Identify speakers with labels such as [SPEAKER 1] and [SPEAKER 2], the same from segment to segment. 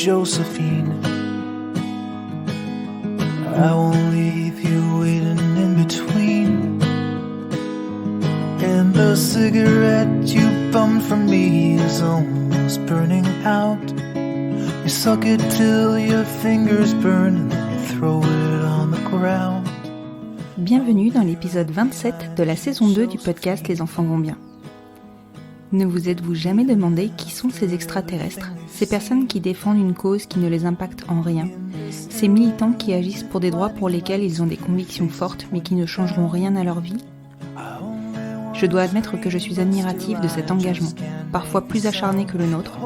[SPEAKER 1] Josephine. I won't leave you waiting in between. And the cigarette you bummed from me is almost burning out. You suck it till your fingers burn and then you throw it on the ground.
[SPEAKER 2] Bienvenue dans l'épisode 27 de la saison 2 du podcast Les enfants vont bien. Ne vous êtes-vous jamais demandé qui sont ces extraterrestres, ces personnes qui défendent une cause qui ne les impacte en rien, ces militants qui agissent pour des droits pour lesquels ils ont des convictions fortes mais qui ne changeront rien à leur vie ? Je dois admettre que je suis admirative de cet engagement, parfois plus acharné que le nôtre,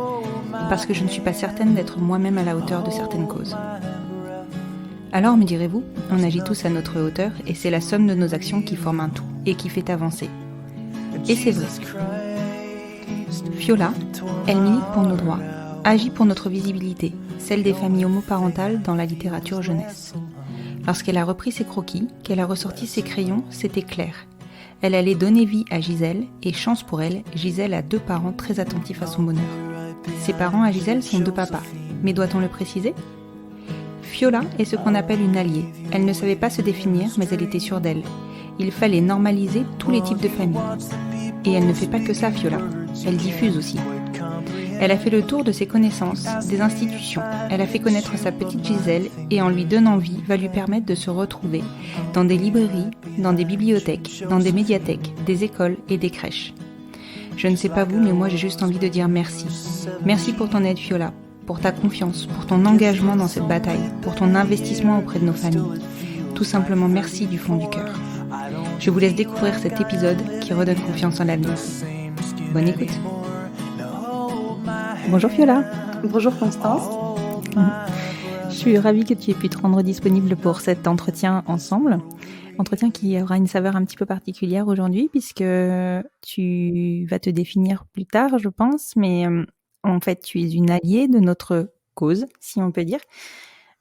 [SPEAKER 2] parce que je ne suis pas certaine d'être moi-même à la hauteur de certaines causes. Alors, me direz-vous, on agit tous à notre hauteur et c'est la somme de nos actions qui forme un tout et qui fait avancer. Et c'est vrai. Fiola, elle milite pour nos droits, agit pour notre visibilité, celle des familles homoparentales dans la littérature jeunesse. Lorsqu'elle a repris ses croquis, qu'elle a ressorti ses crayons, c'était clair. Elle allait donner vie à Gisèle, et chance pour elle, Gisèle a 2 parents très attentifs à son bonheur. Ses parents à Gisèle sont 2 papas, mais doit-on le préciser ? Fiola est ce qu'on appelle une alliée. Elle ne savait pas se définir, mais elle était sûre d'elle. Il fallait normaliser tous les types de familles. Et elle ne fait pas que ça, Fiola. Elle diffuse aussi. Elle a fait le tour de ses connaissances, des institutions. Elle a fait connaître sa petite Gisèle et en lui donnant vie, va lui permettre de se retrouver dans des librairies, dans des bibliothèques, dans des médiathèques, des écoles et des crèches. Je ne sais pas vous, mais moi j'ai juste envie de dire merci. Merci pour ton aide, Fiola, pour ta confiance, pour ton engagement dans cette bataille, pour ton investissement auprès de nos familles. Tout simplement merci du fond du cœur. Je vous laisse découvrir cet épisode qui redonne confiance en l'avenir. Bonne écoute. Bonjour Fiola.
[SPEAKER 3] Bonjour Constance.
[SPEAKER 2] Je suis ravie que tu aies pu te rendre disponible pour cet entretien ensemble. Entretien qui aura une saveur un petit peu particulière aujourd'hui puisque tu vas te définir plus tard, je pense, mais en fait tu es une alliée de notre cause, si on peut dire,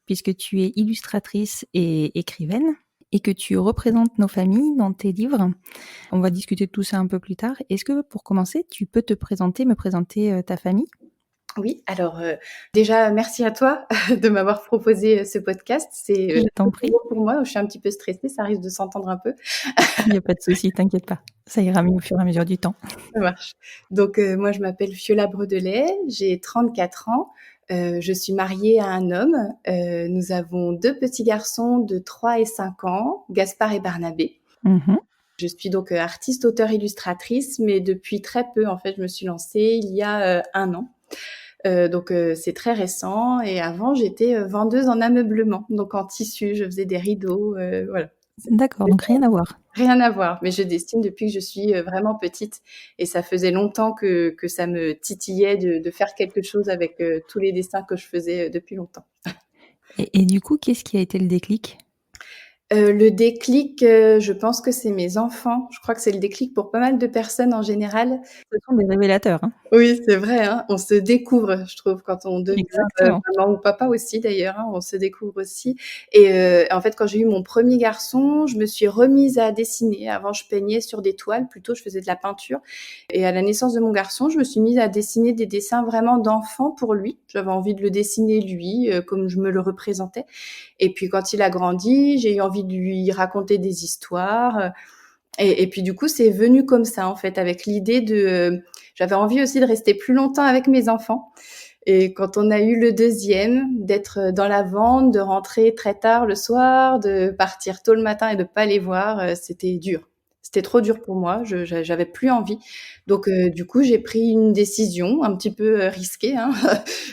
[SPEAKER 2] puisque tu es illustratrice et écrivaine et que tu représentes nos familles dans tes livres. On va discuter de tout ça un peu plus tard. Est-ce que pour commencer, tu peux me présenter ta famille ?
[SPEAKER 3] Oui, alors déjà merci à toi de m'avoir proposé ce podcast. C'est
[SPEAKER 2] Je t'en prie.
[SPEAKER 3] pour moi, je suis un petit peu stressée, ça risque de s'entendre un peu.
[SPEAKER 2] Il n'y a pas de souci, t'inquiète pas. Ça ira mieux au fur et à mesure du temps.
[SPEAKER 3] Ça marche. Donc moi je m'appelle Fiola Bredelet, j'ai 34 ans. Je suis mariée à un homme. Nous avons 2 petits garçons de 3 et 5 ans, Gaspard et Barnabé. Je suis donc artiste, auteure, illustratrice, mais depuis très peu, en fait, je me suis lancée il y a 1 an. Donc c'est très récent. Et avant, j'étais vendeuse en ameublement, donc en tissu. Je faisais des rideaux, voilà.
[SPEAKER 2] D'accord, donc rien à voir.
[SPEAKER 3] Rien à voir, mais je dessine depuis que je suis vraiment petite. Et ça faisait longtemps que ça me titillait de faire quelque chose avec tous les dessins que je faisais depuis longtemps.
[SPEAKER 2] Et du coup, qu'est-ce qui a été le déclic ?
[SPEAKER 3] Le déclic, je pense que c'est mes enfants. Je crois que c'est le déclic pour pas mal de personnes en général.
[SPEAKER 2] Ce sont des révélateurs, hein.
[SPEAKER 3] Oui, c'est vrai, hein. On se découvre, je trouve, quand on devient maman ou papa aussi d'ailleurs, hein, on se découvre aussi. Et en fait, quand j'ai eu mon premier garçon, je me suis remise à dessiner. Avant, je peignais sur des toiles, plutôt, je faisais de la peinture. Et à la naissance de mon garçon, je me suis mise à dessiner des dessins vraiment d'enfant pour lui. J'avais envie de le dessiner lui, comme je me le représentais. Et puis quand il a grandi, j'ai eu envie de lui raconter des histoires. Et puis du coup, c'est venu comme ça en fait, avec l'idée de... j'avais envie aussi de rester plus longtemps avec mes enfants. Et quand on a eu le deuxième, d'être dans la vente, de rentrer très tard le soir, de partir tôt le matin et de pas les voir, c'était dur. C'était trop dur pour moi, j'avais plus envie. Donc du coup, j'ai pris une décision un petit peu risquée, hein.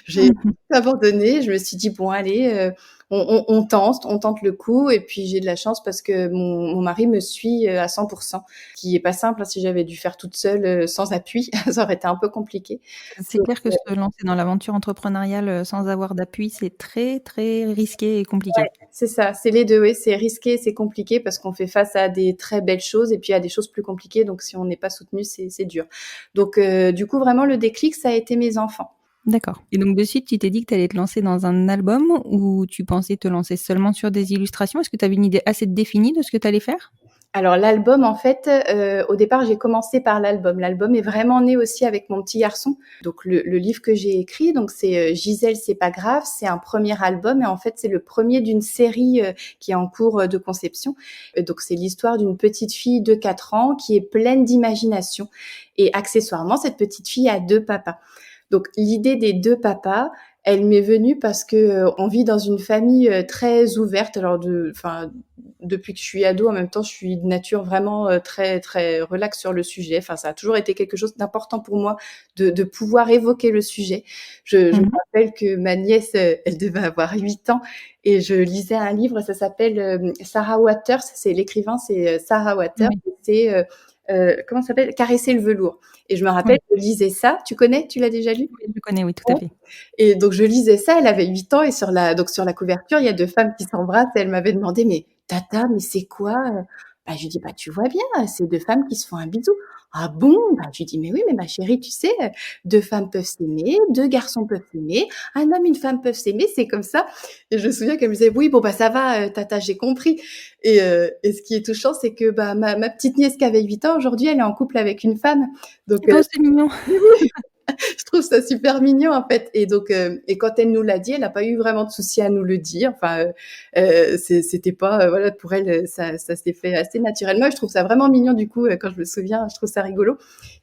[SPEAKER 3] J'ai abandonné, je me suis dit bon allez, on tente le coup. Et puis j'ai de la chance parce que mon mari me suit à 100%, qui est pas simple, hein. Si j'avais dû faire toute seule sans appui, ça aurait été un peu compliqué.
[SPEAKER 2] C'est clair que se lancer dans l'aventure entrepreneuriale sans avoir d'appui, c'est très, très risqué et compliqué.
[SPEAKER 3] Ouais, c'est ça, c'est les 2, oui, c'est risqué, c'est compliqué parce qu'on fait face à des très belles choses et puis à des choses plus compliquées. Donc si on n'est pas soutenu, c'est dur. Donc du coup, vraiment le déclic, ça a été mes enfants.
[SPEAKER 2] D'accord. Et donc de suite, tu t'es dit que tu allais te lancer dans un album ou tu pensais te lancer seulement sur des illustrations ? Est-ce que tu avais une idée assez définie de ce que tu allais faire ?
[SPEAKER 3] Alors l'album, en fait, au départ, j'ai commencé par l'album. L'album est vraiment né aussi avec mon petit garçon. Donc le livre que j'ai écrit, donc c'est Gisèle, c'est pas grave. C'est un premier album et en fait, c'est le premier d'une série qui est en cours de conception. Donc c'est l'histoire d'une petite fille de 4 ans qui est pleine d'imagination. Et accessoirement, cette petite fille a 2 papas. Donc l'idée des 2 papas, elle m'est venue parce que on vit dans une famille très ouverte. Alors depuis que je suis ado, en même temps, je suis de nature vraiment très très relaxe sur le sujet. Enfin, ça a toujours été quelque chose d'important pour moi de pouvoir évoquer le sujet. Je me rappelle que ma nièce, elle devait avoir 8 ans et je lisais un livre, ça s'appelle Sarah Waters. C'est l'écrivain, c'est Sarah Waters.
[SPEAKER 2] Oui.
[SPEAKER 3] C'est comment ça s'appelle? Caresser le velours. Et je me rappelle,
[SPEAKER 2] Oui.
[SPEAKER 3] je lisais ça. Tu connais? Tu l'as déjà lu?
[SPEAKER 2] Oui, je connais, oui, tout à
[SPEAKER 3] Ouais.
[SPEAKER 2] fait.
[SPEAKER 3] Et donc je lisais ça, elle avait 8 ans et sur la couverture, il y a 2 femmes qui s'embrassent et elle m'avait demandé: «Mais tata, mais c'est quoi?» Bah, je lui dis: «Bah, tu vois bien, c'est 2 femmes qui se font un bisou». «Ah bon?» Bah, je lui dis: «Mais oui, mais ma chérie, tu sais, 2 femmes peuvent s'aimer, 2 garçons peuvent s'aimer, un homme, une femme peuvent s'aimer, c'est comme ça». Et je me souviens qu'elle me disait: «Oui, bon, bah, ça va, tata, j'ai compris». Et ce qui est touchant, c'est que, bah, ma petite nièce qui avait 8 ans, aujourd'hui, elle est en couple avec une femme. Donc
[SPEAKER 2] Oh, c'est mignon!
[SPEAKER 3] je trouve ça super mignon en fait. Et donc et quand elle nous l'a dit, elle n'a pas eu vraiment de souci à nous le dire. Enfin, c'était pas voilà, pour elle, ça s'est fait assez naturellement. Et je trouve ça vraiment mignon du coup quand je me souviens, je trouve ça rigolo.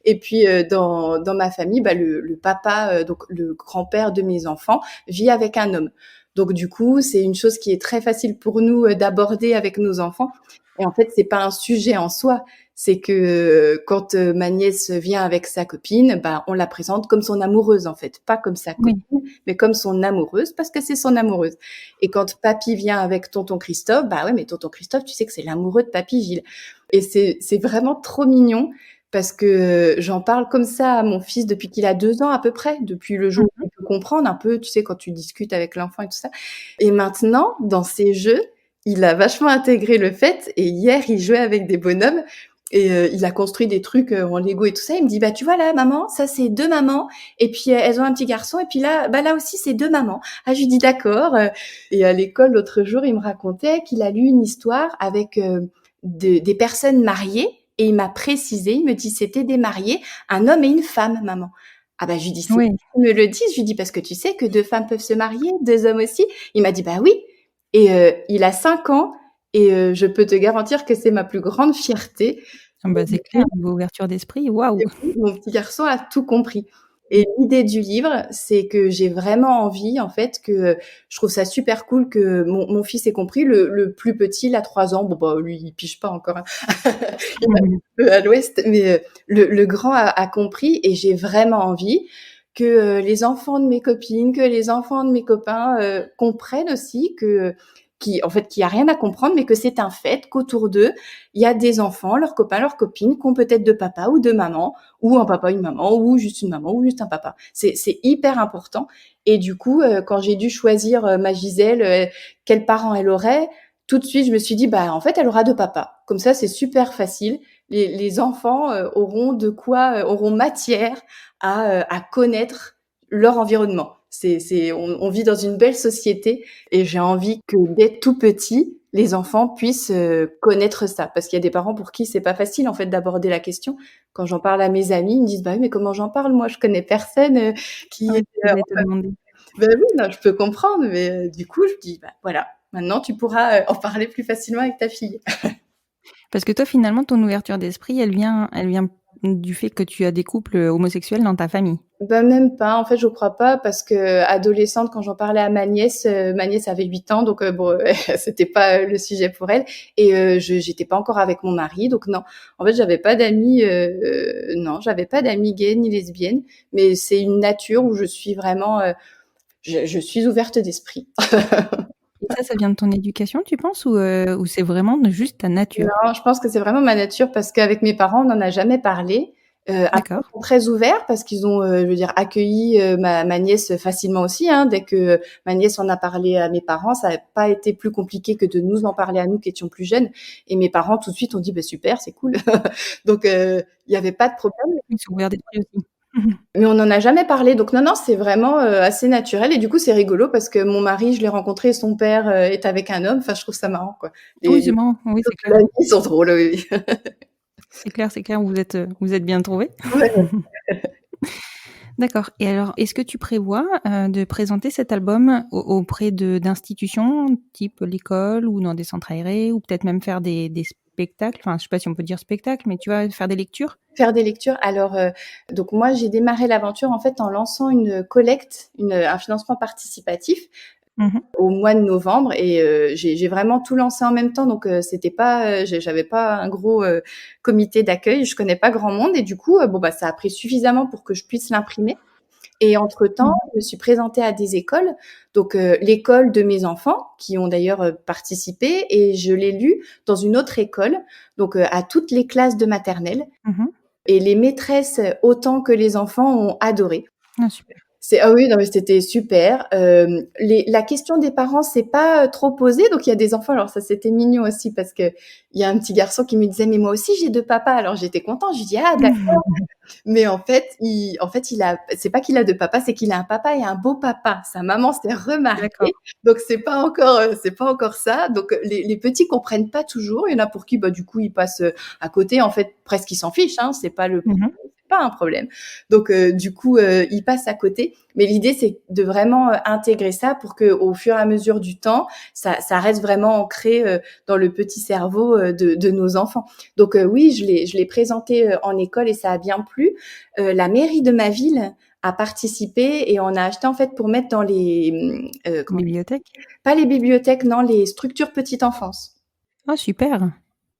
[SPEAKER 3] Et puis dans ma famille, bah, le papa, donc le grand-père de mes enfants, vit avec un homme. Donc du coup, c'est une chose qui est très facile pour nous d'aborder avec nos enfants. Et en fait, c'est pas un sujet en soi. C'est que quand ma nièce vient avec sa copine, bah, on la présente comme son amoureuse en fait, pas comme sa
[SPEAKER 2] Oui.
[SPEAKER 3] copine, mais comme son amoureuse parce que c'est son amoureuse. Et quand papy vient avec tonton Christophe, bah ouais, mais tonton Christophe, tu sais que c'est l'amoureux de papy Gilles. Et c'est vraiment trop mignon parce que j'en parle comme ça à mon fils depuis qu'il a 2 ans à peu près, depuis le jour où il peut comprendre un peu, tu sais, quand tu discutes avec l'enfant et tout ça. Et maintenant, dans ses jeux, il a vachement intégré le fait. Et hier, il jouait avec des bonhommes et il a construit des trucs en Lego et tout ça. Il me dit: «Bah, tu vois là, maman, ça c'est 2 mamans et puis elles ont un petit garçon et puis là, bah, là aussi c'est 2 mamans». Ah, je lui dis: «D'accord». Et à l'école, l'autre jour, il me racontait qu'il a lu une histoire avec des personnes mariées et il m'a précisé, il me dit: «C'était des mariés, un homme et une femme, maman». Ah bah, je lui dis: «C'est
[SPEAKER 2] Oui.
[SPEAKER 3] bien qu'ils me le disent». Je lui dis: «Parce que tu sais que 2 femmes peuvent se marier, 2 hommes aussi?» Il m'a dit: «Bah oui». Et il a 5 ans et je peux te garantir que c'est ma plus grande fierté.
[SPEAKER 2] Ah bah, c'est clair, niveau ouverture d'esprit, waouh!
[SPEAKER 3] Et oui, mon petit garçon a tout compris. Et l'idée du livre, c'est que j'ai vraiment envie, en fait, que je trouve ça super cool que mon fils ait compris. Le plus petit, il a 3 ans. Bon, bah, lui, il pige pas encore, hein. Il est un
[SPEAKER 2] Mmh.
[SPEAKER 3] peu à l'ouest, mais le grand a compris et j'ai vraiment envie que les enfants de mes copines, que les enfants de mes copains comprennent aussi que en fait, qu'il y a rien à comprendre, mais que c'est un fait, qu'autour d'eux, il y a des enfants, leurs copains, leurs copines, qui ont peut-être 2 papas ou 2 mamans, ou un papa, une maman, ou juste une maman, ou juste un papa. C'est hyper important. Et du coup, quand j'ai dû choisir ma Gisèle, quels parents elle aurait, tout de suite, je me suis dit: «Bah, en fait, elle aura 2 papas». Comme ça, c'est super facile. Les enfants auront de quoi, auront matière à connaître leur environnement. On vit dans une belle société et j'ai envie que dès tout petit, les enfants puissent connaître ça. Parce qu'il y a des parents pour qui c'est pas facile en fait d'aborder la question. Quand j'en parle à mes amis, ils me disent: «Bah oui, mais comment j'en parle? Moi, je connais personne qui
[SPEAKER 2] Ah oui,
[SPEAKER 3] est,
[SPEAKER 2] c'est ce que j'allais te demander.
[SPEAKER 3] bah oui, non, je peux comprendre, mais du coup, je dis: «Bah voilà, maintenant tu pourras en parler plus facilement avec ta fille».
[SPEAKER 2] Parce que toi, finalement, ton ouverture d'esprit, elle vient du fait que tu as des couples homosexuels dans ta famille?
[SPEAKER 3] Bah, même pas, en fait, je crois pas parce qu'adolescente, quand j'en parlais à ma nièce avait 8 ans, donc bon, c'était pas le sujet pour elle. Et j'étais pas encore avec mon mari, donc non. En fait, j'avais pas d'amis, non, j'avais pas d'amis gays ni lesbiennes, mais c'est une nature où je suis vraiment, je suis ouverte d'esprit.
[SPEAKER 2] Et ça vient de ton éducation, tu penses, ou c'est vraiment juste ta nature?
[SPEAKER 3] Non, je pense que c'est vraiment ma nature parce qu'avec mes parents, on n'en a jamais parlé. Après,
[SPEAKER 2] D'accord.
[SPEAKER 3] ils sont très ouverts parce qu'ils ont, je veux dire, accueilli ma nièce facilement aussi, hein. Dès que ma nièce en a parlé à mes parents, ça n'a pas été plus compliqué que de nous en parler à nous qui étions plus jeunes. Et mes parents, tout de suite, ont dit: «Bah super, c'est cool». Donc il y avait pas de problème.
[SPEAKER 2] Ils sont ouverts d'esprit aussi. Mmh.
[SPEAKER 3] Mais on n'en a jamais parlé, donc non, c'est vraiment, assez naturel et du coup, c'est rigolo parce que mon mari, je l'ai rencontré, son père, est avec un homme. Enfin, je trouve ça marrant, quoi.
[SPEAKER 2] Oui,
[SPEAKER 3] Les
[SPEAKER 2] c'est marrant, oui, c'est
[SPEAKER 3] de la
[SPEAKER 2] clair.
[SPEAKER 3] vie, ils sont drôles, oui, oui.
[SPEAKER 2] C'est clair, vous êtes bien trouvés.
[SPEAKER 3] Ouais.
[SPEAKER 2] D'accord, et alors est-ce que tu prévois, de présenter cet album auprès d'institutions type l'école ou dans des centres aérés ou peut-être même faire des spectacles? Enfin, je sais pas si on peut dire spectacle, mais tu vois, faire des lectures?
[SPEAKER 3] Faire des lectures. Alors, donc moi, j'ai démarré l'aventure, en fait, en lançant une collecte, un financement participatif
[SPEAKER 2] Mmh mh.
[SPEAKER 3] au mois de novembre et j'ai vraiment tout lancé en même temps donc c'était pas, j'avais pas un gros, comité d'accueil, je connais pas grand monde et du coup, bon, bah, ça a pris suffisamment pour que je puisse l'imprimer et entre-temps,
[SPEAKER 2] Mmh.
[SPEAKER 3] je me suis présentée à des écoles, donc l'école de mes enfants qui ont d'ailleurs, participé et je l'ai lu dans une autre école, donc à toutes les classes de maternelle
[SPEAKER 2] Mmh.
[SPEAKER 3] et les maîtresses, autant que les enfants, ont adoré.
[SPEAKER 2] Ah super.
[SPEAKER 3] C'est ah oui, non, mais c'était super. La question des parents s'est pas, trop posée, donc il y a des enfants alors ça, c'était mignon aussi parce qu'il y a un petit garçon qui me disait: «Mais moi aussi j'ai 2 papas». Alors j'étais contente, je lui dis: «Ah d'accord». Mais il a c'est pas qu'il a 2 papas, c'est qu'il a un papa et un beau papa. Sa maman s'est
[SPEAKER 2] D'accord.
[SPEAKER 3] remarquée, donc c'est pas encore ça. Donc les petits comprennent pas toujours. Il y en a pour qui, bah, du coup, ils passent, à côté. En fait, presque ils s'en fichent, hein,
[SPEAKER 2] Mmh.
[SPEAKER 3] c'est pas un problème. Donc du coup, ils passent à côté. Mais l'idée, c'est de vraiment, intégrer ça pour qu'au fur et à mesure du temps, ça reste vraiment ancré, dans le petit cerveau, de nos enfants. Donc oui, je l'ai présenté, en école et ça a bien plu. La mairie de ma ville a participé et on a acheté en fait pour mettre dans les, comment
[SPEAKER 2] Bibliothèque?
[SPEAKER 3] pas les bibliothèques, non, les structures petite enfance.
[SPEAKER 2] Ah super!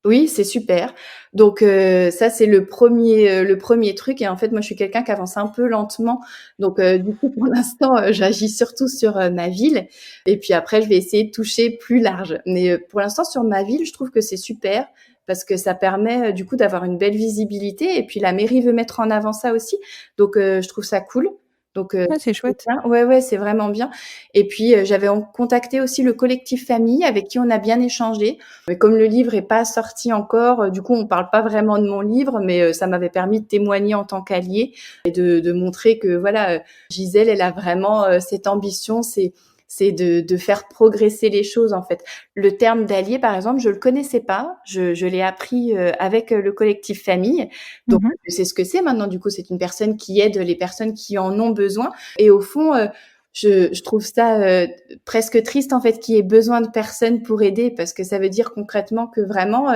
[SPEAKER 3] Oui, c'est super. Donc ça, c'est le 1er truc et en fait, moi, je suis quelqu'un qui avance un peu lentement. Donc du coup, pour l'instant, j'agis surtout sur, ma ville et puis après, je vais essayer de toucher plus large. Mais pour l'instant, sur ma ville, je trouve que c'est super parce que ça permet, du coup, d'avoir une belle visibilité et puis la mairie veut mettre en avant ça aussi. Donc je trouve ça cool. Donc
[SPEAKER 2] Ah c'est
[SPEAKER 3] c'est
[SPEAKER 2] chouette.
[SPEAKER 3] bien. Ouais, ouais, c'est vraiment bien et puis, j'avais contacté aussi le collectif famille avec qui on a bien échangé. Mais comme le livre est pas sorti encore, du coup, on parle pas vraiment de mon livre, mais ça m'avait permis de témoigner en tant qu'alliée et de montrer que voilà, Gisèle, elle a vraiment, cette ambition, c'est de faire progresser les choses, en fait. Le terme d'allié, par exemple, je le connaissais pas. Je l'ai appris, avec, le collectif famille. Donc
[SPEAKER 2] Mmh.
[SPEAKER 3] je sais ce que c'est maintenant, du coup, c'est une personne qui aide les personnes qui en ont besoin et au fond, je trouve ça, presque triste en fait qu'il y ait besoin de personnes pour aider parce que ça veut dire concrètement que vraiment,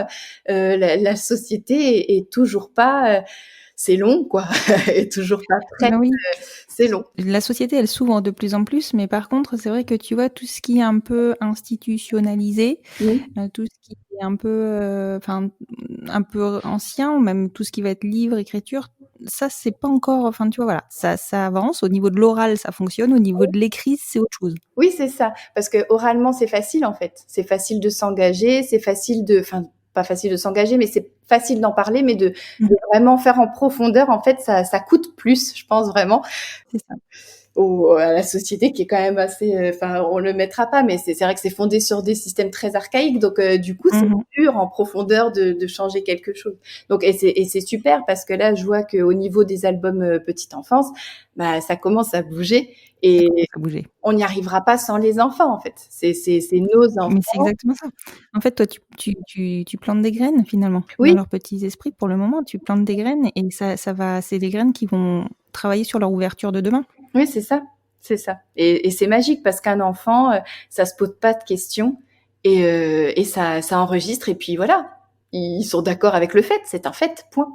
[SPEAKER 3] la société est toujours pas, c'est long quoi, est toujours pas prête,
[SPEAKER 2] Bah oui.
[SPEAKER 3] c'est long.
[SPEAKER 2] La société, elle s'ouvre de plus en plus, mais par contre, c'est vrai que tu vois, tout ce qui est un peu institutionnalisé,
[SPEAKER 3] Mmh.
[SPEAKER 2] tout ce qui est un peu, enfin, un peu ancien ou même tout ce qui va être livre, écriture, ça, c'est pas encore enfin, tu vois, voilà, ça avance. Au niveau de l'oral, ça fonctionne. Au niveau de l'écrit, c'est autre chose.
[SPEAKER 3] Oui, c'est ça, parce qu'oralement, c'est facile, en fait. C'est facile de s'engager, c'est facile de enfin, pas facile de s'engager, mais c'est facile d'en parler, mais
[SPEAKER 2] Mmh.
[SPEAKER 3] de vraiment faire en profondeur, en fait, ça coûte plus, je pense vraiment.
[SPEAKER 2] C'est ça.
[SPEAKER 3] À la société qui est quand même assez, enfin, on le mettra pas, mais c'est vrai que c'est fondé sur des systèmes très archaïques, donc du coup, c'est
[SPEAKER 2] Mmh.
[SPEAKER 3] dur en profondeur de changer quelque chose. Donc c'est super parce que là, je vois qu'au niveau des albums, petite enfance, bah, ça commence à bouger
[SPEAKER 2] Ça
[SPEAKER 3] et
[SPEAKER 2] commence à bouger.
[SPEAKER 3] on n'y arrivera pas sans les enfants, en fait. C'est nos
[SPEAKER 2] Mais c'est
[SPEAKER 3] enfants.
[SPEAKER 2] exactement ça. En fait, toi, tu plantes des graines finalement dans
[SPEAKER 3] Oui,
[SPEAKER 2] leurs petits esprits pour le moment. Tu plantes des graines et ça va c'est des graines qui vont travailler sur leur ouverture de demain.
[SPEAKER 3] oui, c'est ça et c'est magique parce qu'un enfant, ça se pose pas de questions et ça enregistre et puis voilà. Ils sont d'accord avec le fait, c'est un fait, point.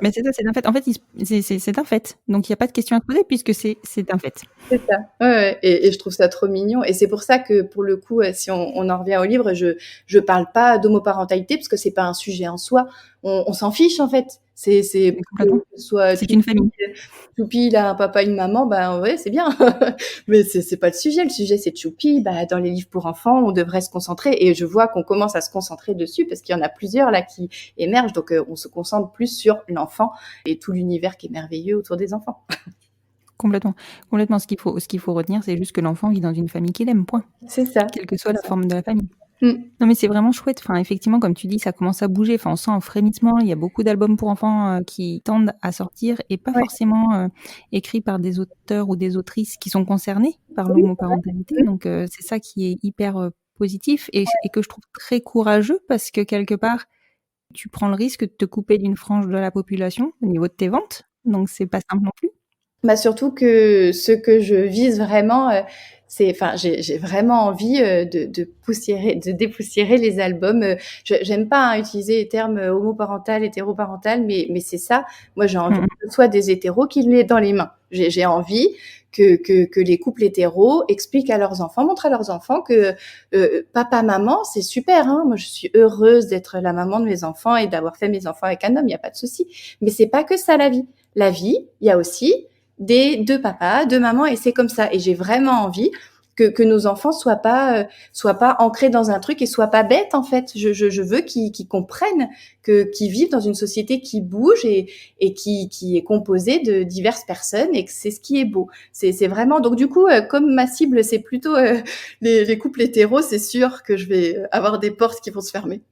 [SPEAKER 2] Mais c'est ça, c'est un fait. En fait, c'est un fait. Donc il y a pas de question à se poser puisque c'est un fait.
[SPEAKER 3] C'est ça. Ouais, ouais et je trouve ça trop mignon et c'est pour ça que pour le coup, si on en revient au livre, je parle pas d'homoparentalité parce que c'est pas un sujet en soi. On s'en fiche en fait. C'est
[SPEAKER 2] Mais
[SPEAKER 3] que
[SPEAKER 2] complètement.
[SPEAKER 3] ce soit
[SPEAKER 2] C'est une famille.
[SPEAKER 3] Choupi, il a un papa, une maman, ben ouais, c'est bien. Mais c'est pas le sujet. Le sujet, c'est Choupi. Bah, dans les livres pour enfants, on devrait se concentrer et je vois qu'on commence à se concentrer dessus parce qu'il y en a plusieurs là qui émergent. Donc, on se concentre plus sur l'enfant et tout l'univers qui est merveilleux autour des enfants.
[SPEAKER 2] Complètement. Complètement. Ce qu'il faut retenir, c'est juste que l'enfant vit dans une famille qu'il aime, point.
[SPEAKER 3] C'est ça.
[SPEAKER 2] Quelle que soit la forme de la famille. Non, mais c'est vraiment chouette. Enfin, effectivement, comme tu dis, ça commence à bouger. Enfin, on sent un frémissement. Il y a beaucoup d'albums pour enfants qui tendent à sortir et pas
[SPEAKER 3] Ouais.
[SPEAKER 2] forcément écrits par des auteurs ou des autrices qui sont concernés par
[SPEAKER 3] Oui,
[SPEAKER 2] l'homoparentalité.
[SPEAKER 3] mmh.
[SPEAKER 2] Donc, c'est ça qui est hyper positif et que je trouve très courageux parce que quelque part, tu prends le risque de te couper d'une frange de la population au niveau de tes ventes. Donc, c'est pas simple non plus.
[SPEAKER 3] Bah, surtout que ce que je vise vraiment, c'est enfin, j'ai vraiment envie, de dépoussiérer les albums, j'aime pas, hein, utiliser les termes, homoparental, hétéroparental, mais c'est ça. Moi, j'ai envie
[SPEAKER 2] Mmh.
[SPEAKER 3] que ce soit des hétéros qui l'aient dans les mains. J'ai envie que les couples hétéros expliquent à leurs enfants, montrent à leurs enfants que, papa, maman, c'est super, hein. Moi, je suis heureuse d'être la maman de mes enfants et d'avoir fait mes enfants avec un homme, il y a pas de souci. Mais c'est pas que ça la vie. La vie, il y a aussi des 2 papas, 2 mamans et c'est comme ça et j'ai vraiment envie que nos enfants soient pas ancrés dans un truc et soient pas bêtes, en fait. Je veux qu'ils comprennent qu'ils vivent dans une société qui bouge et qui est composée de diverses personnes et que c'est ce qui est beau. C'est vraiment donc du coup, comme ma cible, c'est plutôt, les couples hétéros, c'est sûr que je vais avoir des portes qui vont se fermer.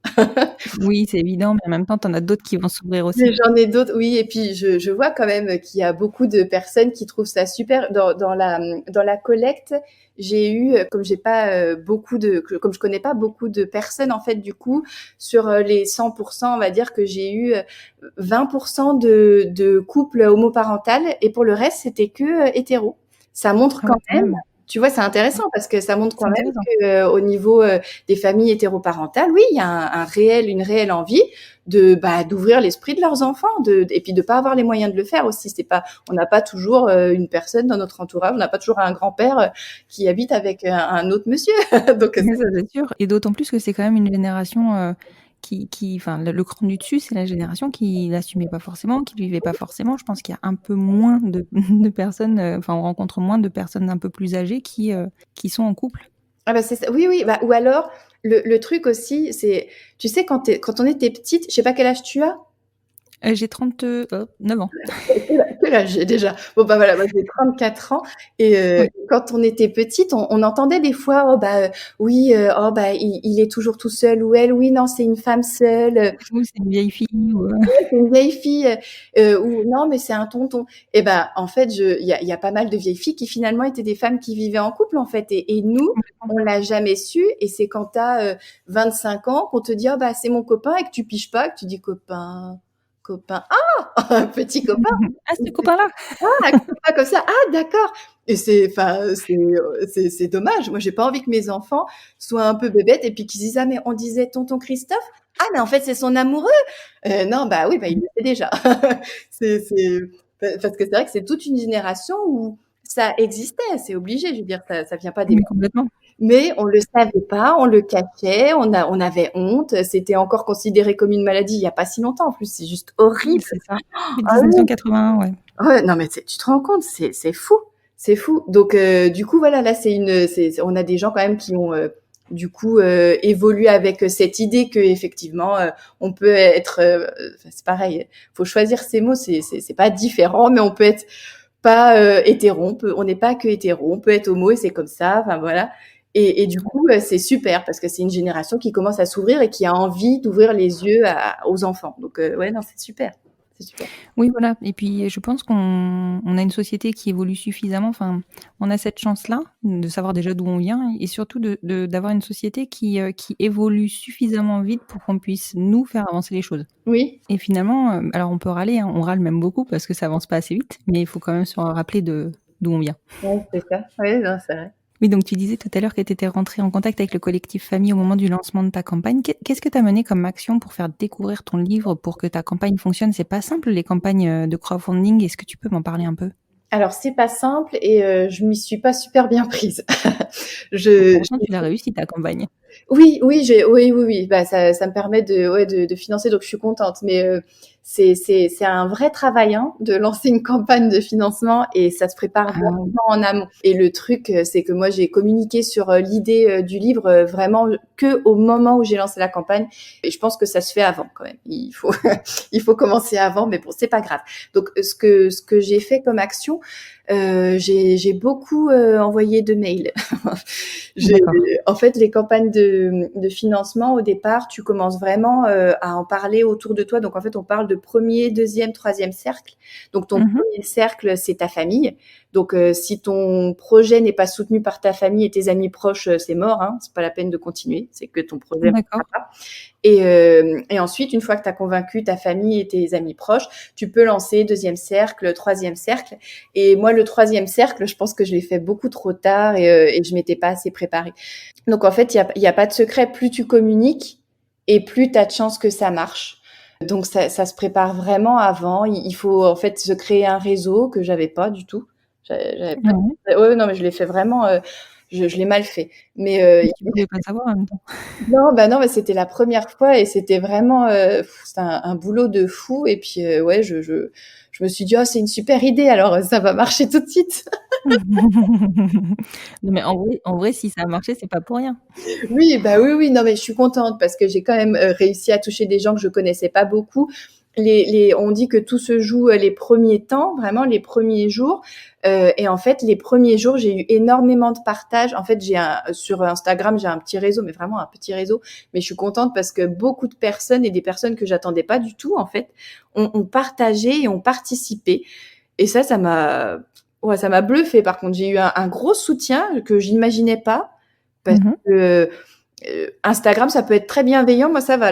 [SPEAKER 2] Oui, c'est évident, mais en même temps, tu en as d'autres qui vont s'ouvrir aussi.
[SPEAKER 3] Mais j'en ai d'autres, oui, et puis je vois quand même qu'il y a beaucoup de personnes qui trouvent ça super. Dans la collecte, j'ai eu, comme j'ai pas beaucoup comme je connais pas beaucoup de personnes en fait, du coup, sur les 100%, on va dire que j'ai eu 20% de couples homoparentales, et pour le reste, c'était que hétéros. Ça montre
[SPEAKER 2] Ah
[SPEAKER 3] quand
[SPEAKER 2] ouais, quand
[SPEAKER 3] même,
[SPEAKER 2] même.
[SPEAKER 3] tu vois, c'est intéressant parce que ça montre
[SPEAKER 2] C'est
[SPEAKER 3] quand même
[SPEAKER 2] intéressant.
[SPEAKER 3] que au niveau des familles hétéroparentales, oui, il y a une réelle envie d'ouvrir l'esprit de leurs enfants, et puis de pas avoir les moyens de le faire aussi. C'est pas, on n'a pas toujours une personne dans notre entourage, on n'a pas toujours un grand-père qui habite avec un autre monsieur. Donc
[SPEAKER 2] Mais ça, c'est sûr. Et d'autant plus que c'est quand même une génération enfin, le cran du dessus, c'est la génération qui l'assumait pas forcément, qui ne vivait pas forcément. Je pense qu'il y a un peu moins de personnes, enfin, on rencontre moins de personnes un peu plus âgées qui sont en couple.
[SPEAKER 3] ah bah c'est ça. Oui, oui, bah, ou alors le truc aussi, c'est, tu sais, quand on était petite, je sais pas quel âge tu as.
[SPEAKER 2] J'ai 39 ans.
[SPEAKER 3] Quel âge j'ai déjà? Bon, bah, voilà, moi j'ai 34 ans et
[SPEAKER 2] Oui.
[SPEAKER 3] quand on était petite, on entendait des fois: «Oh bah, oui, oh bah, il est toujours tout seul» ou elle: «Oui, non, c'est une femme seule,
[SPEAKER 2] Ou c'est une vieille fille. Ou,
[SPEAKER 3] c'est une vieille fille», ou «Non, mais c'est un tonton». Et ben, en fait, il y a pas mal de vieilles filles qui finalement étaient des femmes qui vivaient en couple, en fait, et nous,
[SPEAKER 2] complètement.
[SPEAKER 3] on l'a jamais su, et c'est quand tu as 25 ans qu'on te dit: «Oh bah, c'est mon copain», et que tu piges pas, que tu dis: «Copain, copain, ah! Petit copain».
[SPEAKER 2] Ah, ce copain-là.
[SPEAKER 3] Ah, pas comme ça. Ah, d'accord. Et c'est, enfin, c'est dommage. Moi, j'ai pas envie que mes enfants soient un peu bébêtes et puis qu'ils disent: «Ah, mais on disait tonton Christophe? Ah, mais en fait, c'est son amoureux?» Non, bah oui, bah, il le sait déjà. C'est parce que c'est vrai que c'est toute une génération où ça existait, c'est obligé. Je veux dire, ça vient pas des,
[SPEAKER 2] Mais complètement.
[SPEAKER 3] mais on le savait pas, on le cachait, on avait honte, c'était encore considéré comme une maladie il y a pas si longtemps en plus, c'est juste horrible.
[SPEAKER 2] C'est ça.
[SPEAKER 3] Ah oui.
[SPEAKER 2] 1981, ouais.
[SPEAKER 3] Ouais, non, mais tu te rends compte, c'est fou, c'est fou. Donc du coup voilà, là on a des gens quand même qui ont du coup évolué avec cette idée que effectivement on peut être, c'est pareil, faut choisir ses mots, c'est pas différent, mais on peut être pas hétéro, on n'est pas que hétéro, on peut être homo et c'est comme ça. Enfin voilà. Et du coup c'est super parce que c'est une génération qui commence à s'ouvrir et qui a envie d'ouvrir les yeux aux enfants. Donc ouais, non, c'est super. C'est super.
[SPEAKER 2] Oui, voilà. Et puis, je pense qu'on a une société qui évolue suffisamment. Enfin, on a cette chance-là de savoir déjà d'où on vient et surtout d'avoir une société qui évolue suffisamment vite pour qu'on puisse nous faire avancer les choses.
[SPEAKER 3] Oui.
[SPEAKER 2] Et finalement, alors on peut râler, hein, on râle même beaucoup parce que ça avance pas assez vite, mais il faut quand même se rappeler d'où on vient.
[SPEAKER 3] Ouais, c'est ça. Oui, non, c'est vrai.
[SPEAKER 2] Oui, donc tu disais tout à l'heure que tu étais rentrée en contact avec le collectif Famille au moment du lancement de ta campagne. Qu'est-ce que tu as mené comme action pour faire découvrir ton livre, pour que ta campagne fonctionne? C'est pas simple, les campagnes de crowdfunding. Est-ce que tu peux m'en parler un peu?
[SPEAKER 3] Alors c'est pas simple et je m'y suis pas super bien prise. Je
[SPEAKER 2] Pourtant, tu l'as réussi, ta campagne.
[SPEAKER 3] Oui, oui, oui. Bah, ça me permet de financer, donc je suis contente. Mais c'est un vrai travail, hein, de lancer une campagne de financement, et ça se prépare
[SPEAKER 2] Ah
[SPEAKER 3] vraiment
[SPEAKER 2] oui.
[SPEAKER 3] en amont. Et le truc, c'est que moi, j'ai communiqué sur l'idée du livre vraiment que au moment où j'ai lancé la campagne. Et je pense que ça se fait avant quand même. Il faut, il faut commencer avant, mais bon, c'est pas grave. Donc, ce que j'ai fait comme action, j'ai beaucoup envoyé de mails.
[SPEAKER 2] D'accord.
[SPEAKER 3] En fait, les campagnes de financement, au départ, tu commences vraiment à en parler autour de toi. Donc, en fait, on parle de premier, deuxième, troisième cercle. Donc, ton premier cercle, c'est ta famille. Donc, si ton projet n'est pas soutenu par ta famille et tes amis proches, c'est mort. Hein, c'est pas la peine de continuer. C'est que ton projet ne marchera pas. Et ensuite, une fois que tu as convaincu ta famille et tes amis proches, tu peux lancer deuxième cercle, troisième cercle. Et moi, le troisième cercle, je pense que je l'ai fait beaucoup trop tard et je m'étais pas assez préparée. Donc, en fait, il y a pas de secret. Plus tu communiques et plus tu as de chances que ça marche. Donc, ça se prépare vraiment avant. Il faut, en fait, se créer un réseau que j'avais pas du tout. J'avais pas... Ouais, non, mais je l'ai fait vraiment... je l'ai mal fait. Mais
[SPEAKER 2] tu pouvais pas savoir en même temps.
[SPEAKER 3] Non, mais c'était la première fois et c'était vraiment c'était un boulot de fou. Et puis ouais, je me suis dit, oh, c'est une super idée, alors ça va marcher tout de suite.
[SPEAKER 2] Non, mais en vrai, si ça a marché, c'est pas pour rien.
[SPEAKER 3] Oui, bah oui, non, mais je suis contente parce que j'ai quand même réussi à toucher des gens que je connaissais pas beaucoup. On dit que tout se joue les premiers temps, vraiment les premiers jours. Et en fait, les premiers jours, j'ai eu énormément de partages. En fait, sur Instagram, j'ai un petit réseau, mais vraiment un petit réseau. Mais je suis contente parce que beaucoup de personnes et des personnes que j'attendais pas du tout, en fait, ont partagé et ont participé. Et ça m'a bluffé. Par contre, j'ai eu un gros soutien que j'imaginais pas parce que Instagram, ça peut être très bienveillant. Moi, ça va.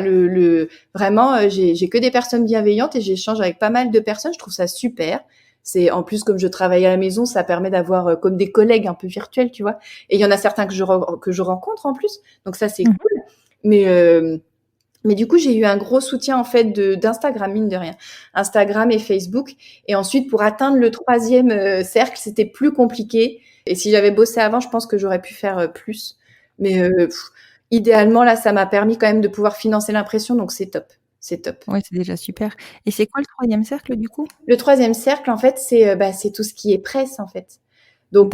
[SPEAKER 3] Vraiment, j'ai que des personnes bienveillantes et j'échange avec pas mal de personnes. Je trouve ça super. C'est en plus, comme je travaille à la maison, ça permet d'avoir comme des collègues un peu virtuels, tu vois. Et il y en a certains que je rencontre en plus. Donc ça, c'est cool. Mais du coup, j'ai eu un gros soutien en fait d'Instagram, mine de rien, Instagram et Facebook. Et ensuite, pour atteindre le troisième cercle, c'était plus compliqué. Et si j'avais bossé avant, je pense que j'aurais pu faire plus. Mais idéalement, là, ça m'a permis quand même de pouvoir financer l'impression, donc c'est top. C'est top.
[SPEAKER 2] Ouais, c'est déjà super. Et c'est quoi le troisième cercle, du coup?
[SPEAKER 3] Le troisième cercle, en fait, c'est tout ce qui est presse, en fait. Donc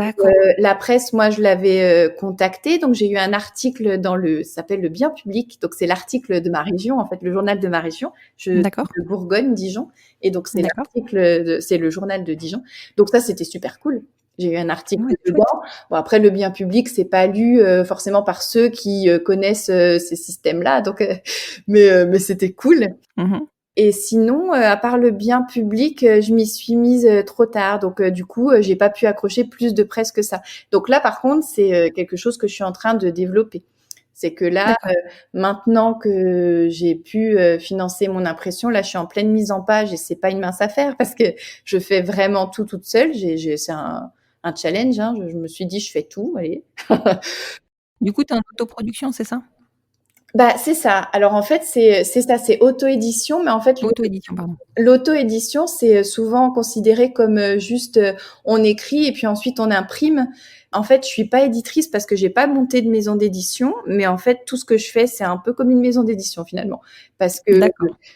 [SPEAKER 3] la presse, moi, je l'avais contactée. Donc j'ai eu un article ça s'appelle Le Bien Public. Donc c'est l'article de ma région, en fait, le journal de ma région. De Bourgogne, Dijon. Et donc c'est c'est le journal de Dijon. Donc ça, c'était super cool. J'ai eu un article dedans. Bon, après, Le Bien Public, c'est pas lu forcément par ceux qui connaissent ces systèmes-là. Donc, mais c'était cool. Et sinon, à part Le Bien Public, je m'y suis mise trop tard. Donc, du coup, j'ai pas pu accrocher plus de presse que ça. Donc là, par contre, c'est quelque chose que je suis en train de développer. C'est que là, maintenant que j'ai pu financer mon impression, là, je suis en pleine mise en page et c'est pas une mince affaire parce que je fais vraiment tout toute seule. C'est un challenge. Hein. Je me suis dit, je fais tout. Allez.
[SPEAKER 2] Du coup, tu es en autoproduction, c'est ça?
[SPEAKER 3] Bah, c'est ça. Alors, en fait, c'est ça, c'est auto-édition, mais en fait,
[SPEAKER 2] Auto-édition, pardon.
[SPEAKER 3] L'auto-édition, c'est souvent considéré comme juste on écrit et puis ensuite on imprime. En fait, je suis pas éditrice parce que j'ai pas monté de maison d'édition, mais en fait, tout ce que je fais, c'est un peu comme une maison d'édition finalement, parce que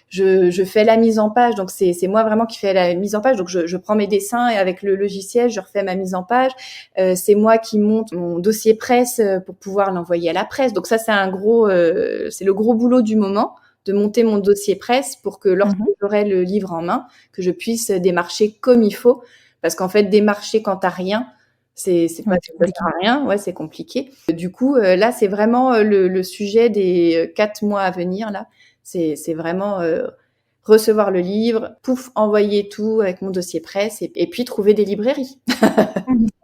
[SPEAKER 3] je fais la mise en page. Donc c'est moi vraiment qui fais la mise en page. Donc je prends mes dessins et avec le logiciel, je refais ma mise en page. C'est moi qui monte mon dossier presse pour pouvoir l'envoyer à la presse. Donc ça, c'est c'est le gros boulot du moment, de monter mon dossier presse pour que lorsque j'aurai le livre en main, que je puisse démarcher comme il faut. Parce qu'en fait, démarcher quand t'as rien, c'est pas ça sert à rien. Ouais, c'est compliqué. Du coup, là, c'est vraiment le sujet des 4 mois à venir. Là, c'est vraiment recevoir le livre, pouf, envoyer tout avec mon dossier presse et puis trouver des librairies.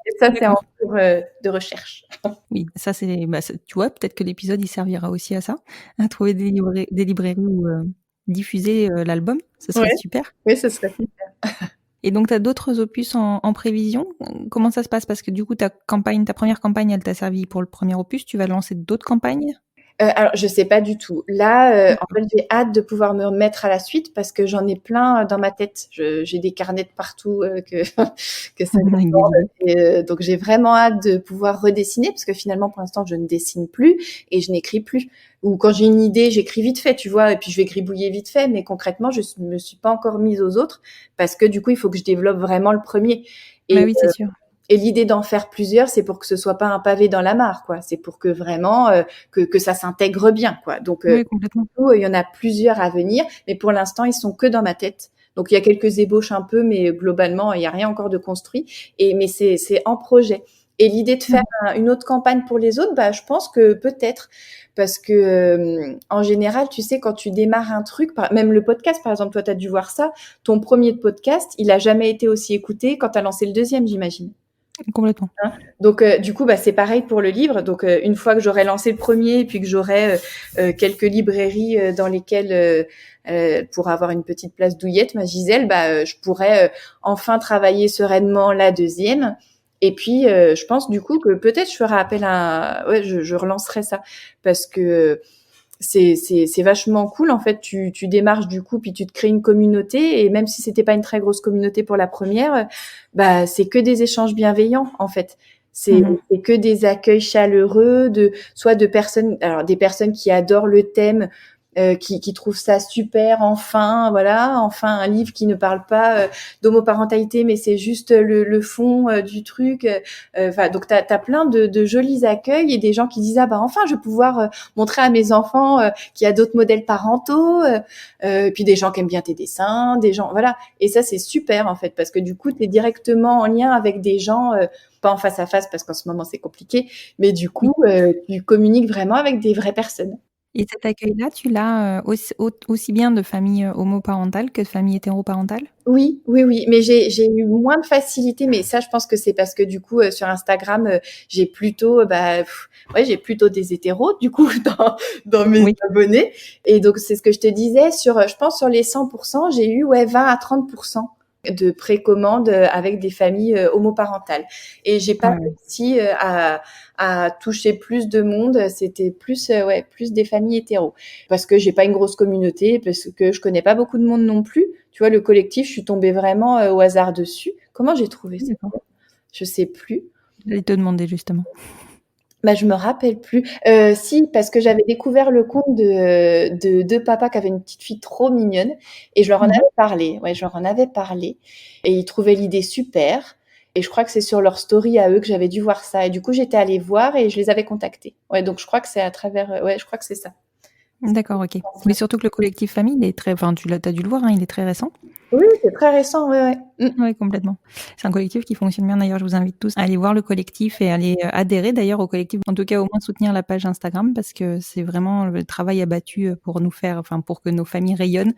[SPEAKER 3] Et ça, c'est en cours de recherche.
[SPEAKER 2] Oui, ça c'est, tu vois, peut-être que l'épisode il servira aussi à ça, à trouver des librairies où diffuser l'album, ce serait super.
[SPEAKER 3] Oui, ce serait super.
[SPEAKER 2] Et donc, tu as d'autres opus en prévision? Comment ça se passe? Parce que du coup, ta première campagne, elle t'a servi pour le premier opus. Tu vas lancer d'autres campagnes?
[SPEAKER 3] Alors, je sais pas du tout. Là, en fait, j'ai hâte de pouvoir me remettre à la suite parce que j'en ai plein dans ma tête. J'ai des carnets de partout que ça déborde. Donc, j'ai vraiment hâte de pouvoir redessiner parce que finalement, pour l'instant, je ne dessine plus et je n'écris plus. Ou quand j'ai une idée, j'écris vite fait, tu vois, et puis je vais gribouiller vite fait. Mais concrètement, je me suis pas encore mise aux autres parce que du coup, il faut que je développe vraiment le premier.
[SPEAKER 2] Et oui, c'est sûr.
[SPEAKER 3] Et l'idée d'en faire plusieurs, c'est pour que ce soit pas un pavé dans la mare, quoi. C'est pour que vraiment que ça s'intègre bien, quoi. Donc,
[SPEAKER 2] complètement.
[SPEAKER 3] Il y en a plusieurs à venir, mais pour l'instant, ils sont que dans ma tête. Donc, il y a quelques ébauches un peu, mais globalement, il y a rien encore de construit. Mais c'est en projet. Et l'idée de faire une autre campagne pour les autres, bah, je pense que peut-être. Parce que en général, tu sais, quand tu démarres un truc, même le podcast, par exemple, toi, tu as dû voir ça, ton premier podcast, il a jamais été aussi écouté quand tu as lancé le deuxième, j'imagine.
[SPEAKER 2] Complètement.
[SPEAKER 3] Hein, donc, du coup, bah, c'est pareil pour le livre. Donc, une fois que j'aurai lancé le premier et puis que j'aurai quelques librairies dans lesquelles pour avoir une petite place douillette, ma Gisèle, bah, je pourrais enfin travailler sereinement la deuxième. Et puis, je pense du coup que peut-être je ferai appel à... Ouais, je relancerai ça parce que c'est vachement cool. En fait, tu démarches du coup, puis tu te crées une communauté. Et même si c'était pas une très grosse communauté pour la première, bah, c'est que des échanges bienveillants, en fait. C'est que des accueils chaleureux soit de personnes, alors des personnes qui adorent le thème, qui trouvent ça super, enfin un livre qui ne parle pas d'homoparentalité, mais c'est juste le fond du truc. Enfin, donc t'as plein de jolis accueils et des gens qui disent enfin je vais pouvoir montrer à mes enfants qu'il y a d'autres modèles parentaux, puis des gens qui aiment bien tes dessins, des gens voilà. Et ça c'est super en fait parce que du coup t'es directement en lien avec des gens. Pas en face à face parce qu'en ce moment c'est compliqué, mais du coup tu communiques vraiment avec des vraies personnes.
[SPEAKER 2] Et cet accueil-là, tu l'as aussi bien de famille homoparentale que de famille hétéroparentale?
[SPEAKER 3] Oui, oui, oui, mais j'ai eu moins de facilité, mais ça, je pense que c'est parce que du coup, sur Instagram, j'ai plutôt, j'ai plutôt des hétéros, du coup, dans mes abonnés. Et donc, c'est ce que je te disais, je pense sur les 100%, j'ai eu, 20 à 30% de précommandes avec des familles homoparentales. Et j'ai pas réussi à toucher plus de monde, c'était plus des familles hétéros. Parce que j'ai pas une grosse communauté, parce que je connais pas beaucoup de monde non plus. Tu vois, le collectif, je suis tombée vraiment au hasard dessus. Comment j'ai trouvé ça? Je sais plus.
[SPEAKER 2] J'allais te demander justement.
[SPEAKER 3] Bah, je me rappelle plus. Si, parce que j'avais découvert le compte de deux papas qui avaient une petite fille trop mignonne et je leur en avais parlé. Ouais, je leur en avais parlé et ils trouvaient l'idée super. Et je crois que c'est sur leur story à eux que j'avais dû voir ça. Et du coup, j'étais allée voir et je les avais contactés. Ouais, donc je crois que c'est à travers. Ouais, je crois que c'est ça.
[SPEAKER 2] D'accord, ok. Mais surtout que le collectif famille, il est très. Enfin, t'as dû le voir, hein, il est très récent.
[SPEAKER 3] Oui, c'est très récent, ouais.
[SPEAKER 2] Oui, complètement. C'est un collectif qui fonctionne bien. D'ailleurs, je vous invite tous à aller voir le collectif et à aller adhérer d'ailleurs au collectif. En tout cas, au moins soutenir la page Instagram parce que c'est vraiment le travail abattu pour pour que nos familles rayonnent.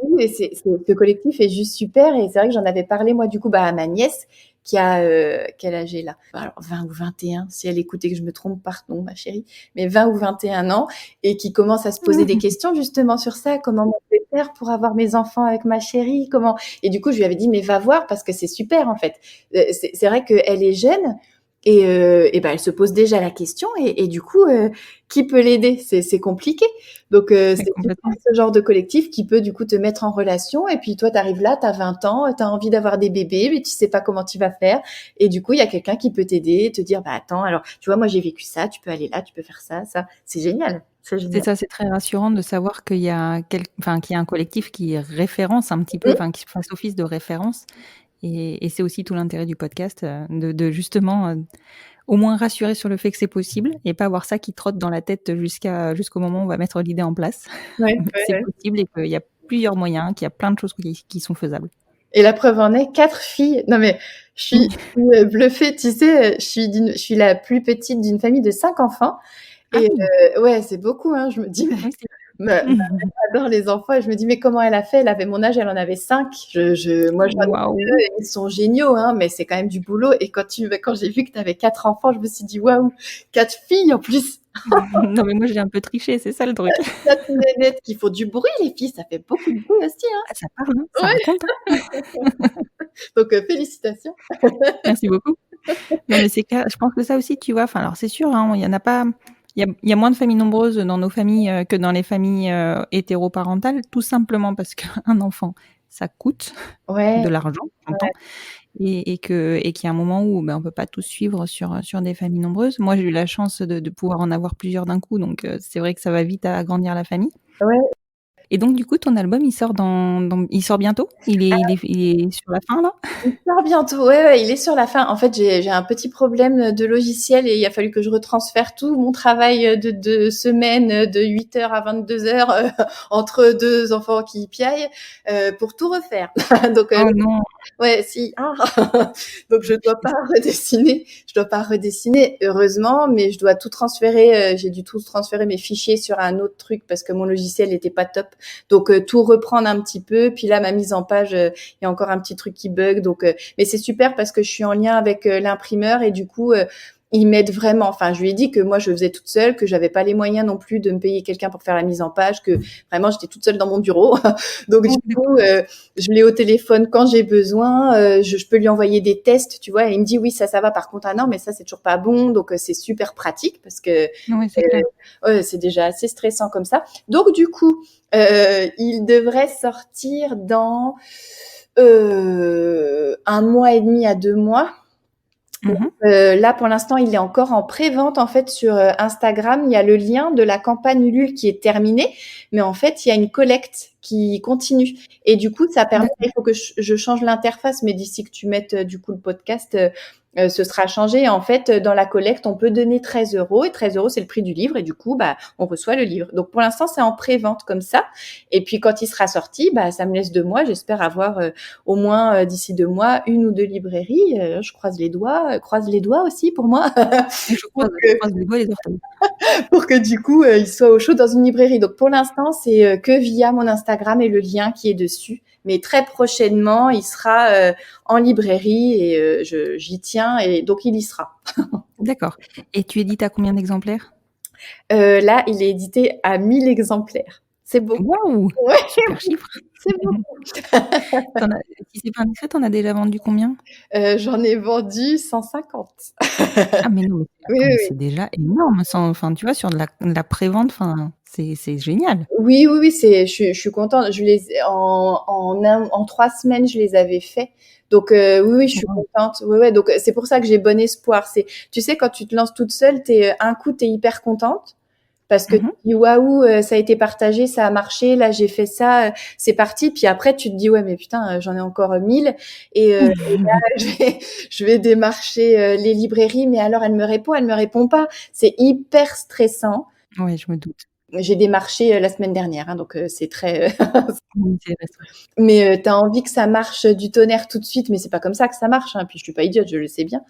[SPEAKER 3] Oui, et ce collectif est juste super et c'est vrai que j'en avais parlé moi du coup à ma nièce qui a quel âge est là? Alors 20 ou 21, si elle écoute et que je me trompe, pardon ma chérie, mais 20 ou 21 ans et qui commence à se poser des questions justement sur ça, comment je vais faire pour avoir mes enfants avec ma chérie, comment et du coup je lui avais dit mais va voir parce que c'est super en fait. C'est vrai qu'elle est jeune et elle se pose déjà la question et du coup qui peut l'aider? C'est compliqué. Donc c'est ce genre de collectif qui peut du coup te mettre en relation et puis toi tu arrives là, tu as 20 ans, tu as envie d'avoir des bébés mais tu sais pas comment tu vas faire et du coup il y a quelqu'un qui peut t'aider, te dire attends, alors tu vois moi j'ai vécu ça, tu peux aller là, tu peux faire ça, c'est génial.
[SPEAKER 2] C'est ça, c'est très rassurant de savoir qu'il y a qu'il y a un collectif qui référence un petit peu, qui fasse office de référence. Et c'est aussi tout l'intérêt du podcast, de justement au moins rassurer sur le fait que c'est possible et pas avoir ça qui trotte dans la tête jusqu'au moment où on va mettre l'idée en place. C'est possible et qu'il y a plusieurs moyens, qu'il y a plein de choses qui sont faisables.
[SPEAKER 3] Et la preuve en est, 4 filles. Non mais je suis bluffée, tu sais, je suis la plus petite d'une famille de 5 enfants. Et c'est beaucoup, hein. Je me dis, mais j'adore les enfants et je me dis, mais comment elle a fait? Elle avait mon âge, elle en avait 5. Moi, j'en ai 2 et ils sont géniaux, hein, mais c'est quand même du boulot. Et quand j'ai vu que tu avais 4 enfants, je me suis dit, waouh, 4 filles en plus.
[SPEAKER 2] Non, mais moi, j'ai un peu triché, c'est ça le truc.
[SPEAKER 3] 4 nénettes qui font du bruit, les filles, ça fait beaucoup de bruit aussi, hein.
[SPEAKER 2] Ça parle, hein, ça raconte, hein.
[SPEAKER 3] Donc, félicitations.
[SPEAKER 2] Merci beaucoup. Non, mais c'est clair. Je pense que ça aussi, tu vois, alors c'est sûr, hein, il y en a pas. Il y a moins de familles nombreuses dans nos familles que dans les familles hétéroparentales, tout simplement parce qu'un enfant, ça coûte de l'argent, j'entends, et qu'il y a un moment où on peut pas tous suivre sur des familles nombreuses. Moi, j'ai eu la chance de pouvoir en avoir plusieurs d'un coup, donc c'est vrai que ça va vite à agrandir la famille.
[SPEAKER 3] Ouais.
[SPEAKER 2] Et donc, du coup, ton album, il sort il sort bientôt? Il est sur la fin, là?
[SPEAKER 3] Il sort bientôt, ouais, il est sur la fin. En fait, j'ai un petit problème de logiciel et il a fallu que je retransfère tout mon travail de semaine de 8h à 22h entre 2 enfants qui piaillent pour tout refaire. Donc,
[SPEAKER 2] oh non.
[SPEAKER 3] Ouais, si. Ah donc je dois pas redessiner. Je dois pas redessiner, heureusement, mais je dois tout transférer. J'ai dû tout transférer mes fichiers sur un autre truc parce que mon logiciel était pas top. Donc tout reprendre un petit peu. Puis là, ma mise en page, il y a encore un petit truc qui bug. Donc, mais c'est super parce que je suis en lien avec l'imprimeur et du coup, il m'aide vraiment. Enfin, je lui ai dit que moi, je faisais toute seule, que j'avais pas les moyens non plus de me payer quelqu'un pour faire la mise en page, que vraiment, j'étais toute seule dans mon bureau. Donc, du coup, je l'ai au téléphone quand j'ai besoin. Je peux lui envoyer des tests, tu vois. Et il me dit, oui, ça va. Par contre, ah non, mais ça, c'est toujours pas bon. Donc, c'est super pratique parce que
[SPEAKER 2] Oui, c'est clair.
[SPEAKER 3] c'est déjà assez stressant comme ça. Donc, du coup, il devrait sortir dans 1 mois et demi à 2 mois. Là, pour l'instant, il est encore en pré-vente en fait sur Instagram. Il y a le lien de la campagne Ulule qui est terminée, mais en fait, il y a une collecte qui continue. Et du coup, ça permet. Il faut que je change l'interface, mais d'ici que tu mettes du coup le podcast, ce sera changé. En fait, dans la collecte, on peut donner 13 euros et 13 euros, c'est le prix du livre. Et du coup, on reçoit le livre. Donc, pour l'instant, c'est en pré-vente comme ça. Et puis, quand il sera sorti, ça me laisse 2 mois. J'espère avoir au moins d'ici 2 mois 1 ou 2 librairies. Je croise les doigts. Croise les doigts aussi pour moi.
[SPEAKER 2] Je croise les doigts et les orteils.
[SPEAKER 3] Pour que du coup, il soit au chaud dans une librairie. Donc, pour l'instant, c'est que via mon Instagram et le lien qui est dessus. Mais très prochainement, il sera en librairie et j'y tiens et donc il y sera.
[SPEAKER 2] D'accord. Et tu édites à combien d'exemplaires?
[SPEAKER 3] Là, il est édité à 1000 exemplaires. C'est beaucoup.
[SPEAKER 2] Waouh!
[SPEAKER 3] Ouais,
[SPEAKER 2] Super chiffre.
[SPEAKER 3] c'est beaucoup.
[SPEAKER 2] Si c'est pas indiscret, t'en as déjà vendu combien?
[SPEAKER 3] J'en ai vendu 150.
[SPEAKER 2] Ah mais non,
[SPEAKER 3] Oui,
[SPEAKER 2] mais
[SPEAKER 3] oui.
[SPEAKER 2] c'est déjà énorme. Enfin, tu vois, sur de la prévente, enfin, c'est génial.
[SPEAKER 3] Oui, je suis contente. Je les en 3 semaines, je les avais faits. Donc oui, je suis contente. Ouais, donc c'est pour ça que j'ai bon espoir. Tu sais, quand tu te lances toute seule, un coup, t'es hyper contente parce que tu te dis waouh, ça a été partagé, ça a marché, là j'ai fait ça, c'est parti. Puis après, tu te dis ouais, mais putain, j'en ai encore 1000 et là, je vais démarcher les librairies, mais alors elle me répond pas. C'est hyper stressant.
[SPEAKER 2] Ouais, je me doute.
[SPEAKER 3] J'ai démarché la semaine dernière, hein, donc c'est très.
[SPEAKER 2] Oui, c'est récent.
[SPEAKER 3] Mais t'as envie que ça marche du tonnerre tout de suite, mais c'est pas comme ça que ça marche. Hein. Puis je suis pas idiote, je le sais bien.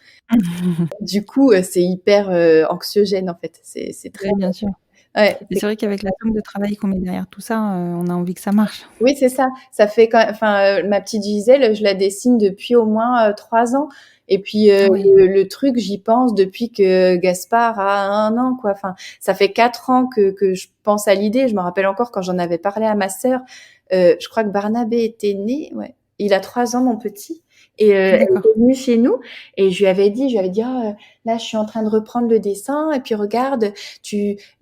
[SPEAKER 3] Du coup, c'est hyper anxiogène en fait. C'est très.
[SPEAKER 2] Oui, bien sûr.
[SPEAKER 3] Ouais.
[SPEAKER 2] Et c'est vrai qu'avec la somme de travail qu'on met derrière tout ça, on a envie que ça marche.
[SPEAKER 3] Oui, c'est ça. Ça fait enfin, ma petite Gisèle, je la dessine depuis au moins 3 ans. Et puis le truc, j'y pense depuis que Gaspard a 1 an, quoi. Enfin, ça fait 4 ans que je pense à l'idée. Je me rappelle encore quand j'en avais parlé à ma sœur. Je crois que Barnabé était né. Ouais, il a 3 ans, mon petit. Et elle était venue chez nous et je lui avais dit, oh, là, je suis en train de reprendre le dessin et puis regarde,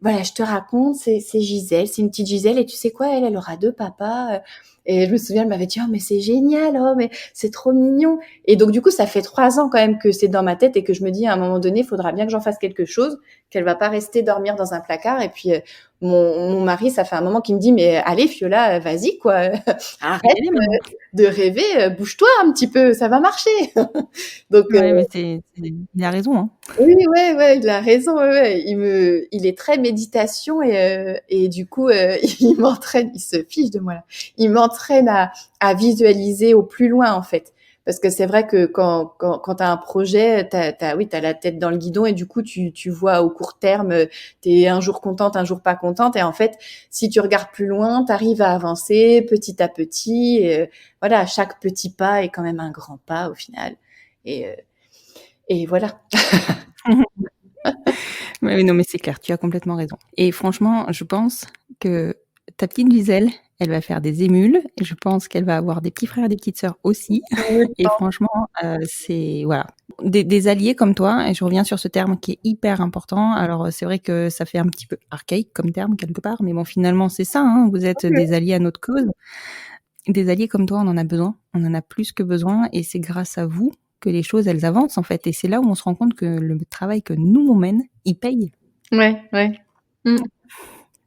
[SPEAKER 3] voilà, je te raconte, c'est Gisèle, c'est une petite Gisèle et tu sais quoi, elle aura 2 papas. Et je me souviens, elle m'avait dit, oh, mais c'est génial, oh, mais c'est trop mignon. Et donc, du coup, ça fait 3 ans quand même que c'est dans ma tête et que je me dis, à un moment donné, il faudra bien que j'en fasse quelque chose, qu'elle va pas rester dormir dans un placard. Et puis, mon mari, ça fait un moment qu'il me dit, mais allez, Fiola, vas-y, quoi. Arrête de rêver, bouge-toi un petit peu, ça va marcher. Donc,
[SPEAKER 2] mais il a raison, hein.
[SPEAKER 3] Oui, ouais, il a raison, ouais. Il est très méditation et du coup, il m'entraîne, il se fiche de moi là. Il m'entraîne à visualiser au plus loin en fait. Parce que c'est vrai que quand t'as un projet, t'as la tête dans le guidon et du coup tu vois au court terme, t'es un jour contente, un jour pas contente et en fait si tu regardes plus loin, t'arrives à avancer petit à petit. Et, voilà, chaque petit pas est quand même un grand pas au final. Et voilà.
[SPEAKER 2] Oui, non, mais c'est clair, tu as complètement raison. Et franchement, je pense que ta petite Gisèle, elle va faire des émules. Et je pense qu'elle va avoir des petits frères et des petites sœurs aussi. Et franchement, c'est voilà, des alliés comme toi. Et je reviens sur ce terme qui est hyper important. Alors c'est vrai que ça fait un petit peu archaïque comme terme quelque part, mais bon, finalement c'est ça. Hein, vous êtes des alliés à notre cause. Des alliés comme toi, on en a besoin. On en a plus que besoin. Et c'est grâce à vous que les choses, elles avancent, en fait. Et c'est là où on se rend compte que le travail que nous, on mène, il paye.
[SPEAKER 3] Ouais.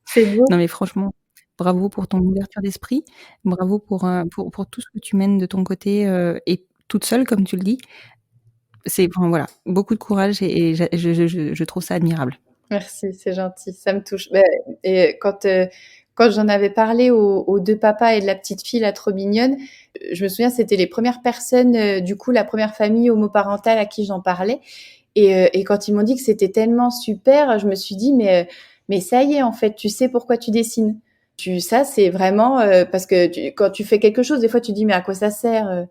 [SPEAKER 3] C'est beau.
[SPEAKER 2] Non, mais franchement, bravo pour ton ouverture d'esprit. Bravo pour tout ce que tu mènes de ton côté et toute seule, comme tu le dis. Enfin, voilà, beaucoup de courage et je trouve ça admirable.
[SPEAKER 3] Merci, c'est gentil, ça me touche. Et quand j'en avais parlé aux 2 papas et de la petite fille, là, trop mignonne, je me souviens, c'était les premières personnes, du coup, la première famille homoparentale à qui j'en parlais et quand ils m'ont dit que c'était tellement super, je me suis dit: mais ça y est, en fait, tu sais pourquoi tu dessines. Ça, c'est vraiment, parce que quand tu fais quelque chose, des fois, tu dis: «Mais à quoi ça sert?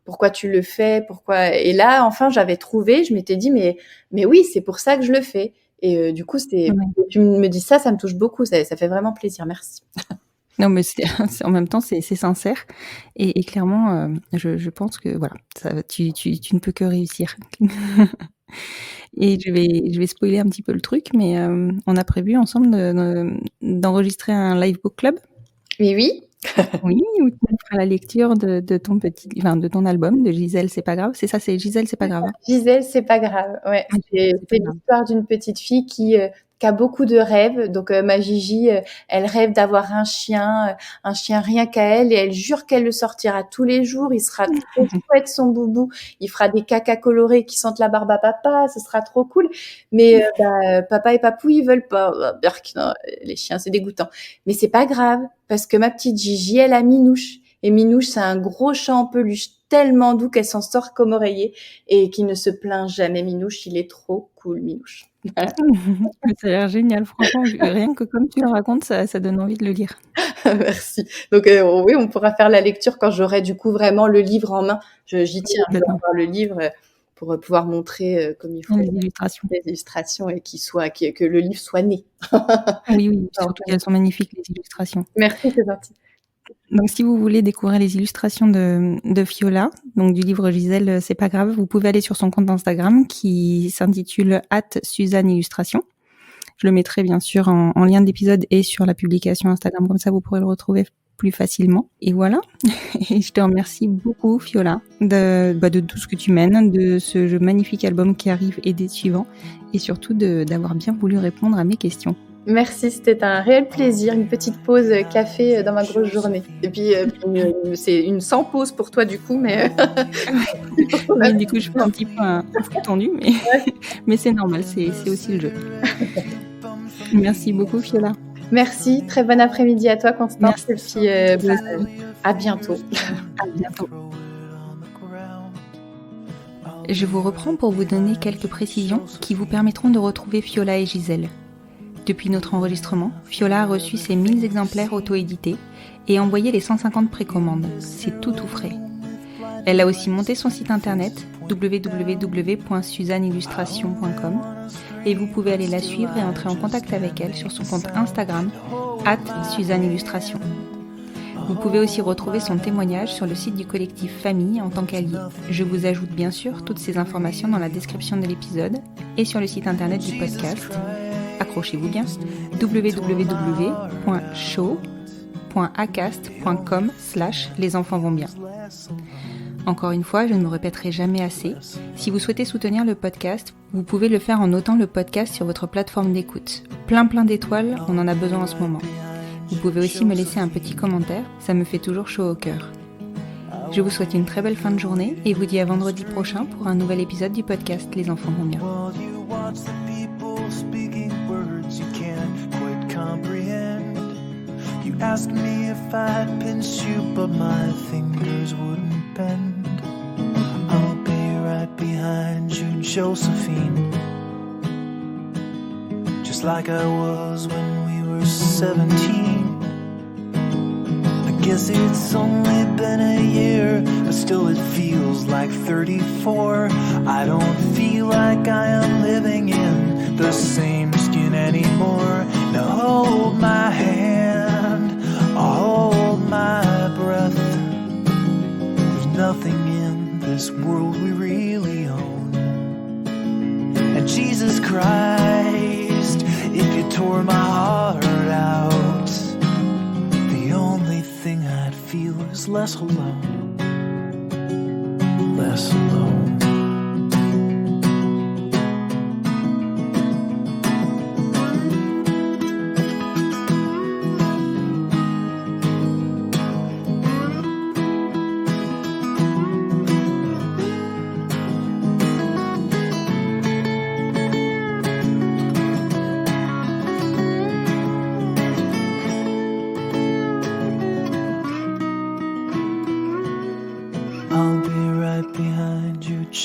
[SPEAKER 3] Pourquoi tu le fais? Pourquoi?» Et là, enfin, j'avais trouvé, je m'étais dit: «Mais oui, c'est pour ça que je le fais» et du coup,
[SPEAKER 2] Ouais.
[SPEAKER 3] tu me dis ça me touche beaucoup, ça fait vraiment plaisir, merci.
[SPEAKER 2] Non, mais c'est en même temps, c'est sincère et clairement, je pense que voilà, ça tu ne peux que réussir. Et je vais spoiler un petit peu le truc, mais on a prévu ensemble d'enregistrer un live book club.
[SPEAKER 3] Mais oui,
[SPEAKER 2] Oui, où tu nous feras la lecture de ton de ton album, de Gisèle, c'est pas grave. C'est ça, c'est Gisèle, c'est pas grave, hein?
[SPEAKER 3] Gisèle, c'est pas grave. Ouais,
[SPEAKER 2] Ouais, c'est pas
[SPEAKER 3] c'est
[SPEAKER 2] grave.
[SPEAKER 3] l'histoire d'une petite fille qui a beaucoup de rêves. Donc ma Gigi, elle rêve d'avoir un chien rien qu'à elle et elle jure qu'elle le sortira tous les jours. Il sera trop chouette son boubou. Il fera des cacas colorés qui sentent la barbe à papa. Ce sera trop cool. Mais papa et papou, ils veulent pas. Berk, non, les chiens, c'est dégoûtant. Mais c'est pas grave parce que ma petite Gigi, elle a Minouche. Et Minouche, c'est un gros chat en peluche tellement doux qu'elle s'en sort comme oreiller et qui ne se plaint jamais. Minouche, il est trop cool, Minouche. Voilà.
[SPEAKER 2] Ça a l'air génial, franchement, rien que comme tu le racontes, ça donne envie de le lire.
[SPEAKER 3] Merci. Donc oui, on pourra faire la lecture quand j'aurai du coup vraiment le livre en main. J'y tiens, je veux
[SPEAKER 2] Complètement.
[SPEAKER 3] avoir le livre pour pouvoir montrer comme il faut
[SPEAKER 2] Les illustrations.
[SPEAKER 3] les illustrations et que le livre soit né.
[SPEAKER 2] Oui, oui, surtout qu'elles sont magnifiques, les illustrations.
[SPEAKER 3] Merci, c'est gentil.
[SPEAKER 2] Donc, si vous voulez découvrir les illustrations de Fiola, donc du livre Gisèle, c'est pas grave, vous pouvez aller sur son compte Instagram qui s'intitule @SuzanneIllustration. Je le mettrai bien sûr en lien d'épisode et sur la publication Instagram, comme ça vous pourrez le retrouver plus facilement. Et voilà. Et je te remercie beaucoup, Fiola, de tout ce que tu mènes, de ce magnifique album qui arrive et des suivants, et surtout d'avoir bien voulu répondre à mes questions.
[SPEAKER 3] Merci, c'était un réel plaisir, une petite pause café dans ma grosse journée. Et puis, c'est une sans pause pour toi du coup, mais
[SPEAKER 2] Oui, du coup, je fais un petit peu un flux tendu, mais c'est normal, c'est aussi le jeu. Merci beaucoup, Fiola.
[SPEAKER 3] Merci, très bon après-midi à toi, Constance.
[SPEAKER 2] Merci.
[SPEAKER 3] Et puis, à bientôt.
[SPEAKER 2] À bientôt. Je vous reprends pour vous donner quelques précisions qui vous permettront de retrouver Fiola et Gisèle. Depuis notre enregistrement, Fiola a reçu ses 1000 exemplaires auto-édités et envoyé les 150 précommandes. C'est tout frais. Elle a aussi monté son site internet www.suzanneillustration.com et vous pouvez aller la suivre et entrer en contact avec elle sur son compte Instagram @SuzanneIllustration. Vous pouvez aussi retrouver son témoignage sur le site du collectif Famille en tant qu'allié. Je vous ajoute bien sûr toutes ces informations dans la description de l'épisode et sur le site internet du podcast. Accrochez-vous bien, www.show.acast.com/les enfants vont bien. Encore une fois, je ne me répéterai jamais assez. Si vous souhaitez soutenir le podcast, vous pouvez le faire en notant le podcast sur votre plateforme d'écoute. Plein d'étoiles, on en a besoin en ce moment. Vous pouvez aussi me laisser un petit commentaire, ça me fait toujours chaud au cœur. Je vous souhaite une très belle fin de journée et vous dis à vendredi prochain pour un nouvel épisode du podcast Les enfants vont bien.
[SPEAKER 1] You asked me if I'd pinch you, but my fingers wouldn't bend. I'll be right behind you, Josephine. Just like I was when we were 17. I guess it's only been a year, but still it feels like 34. I don't feel like I am living in the same skin anymore. Now hold my hand, hold my breath. There's nothing in this world we really own. And Jesus Christ, if you tore my heart out, the only thing I'd feel is less alone, less alone.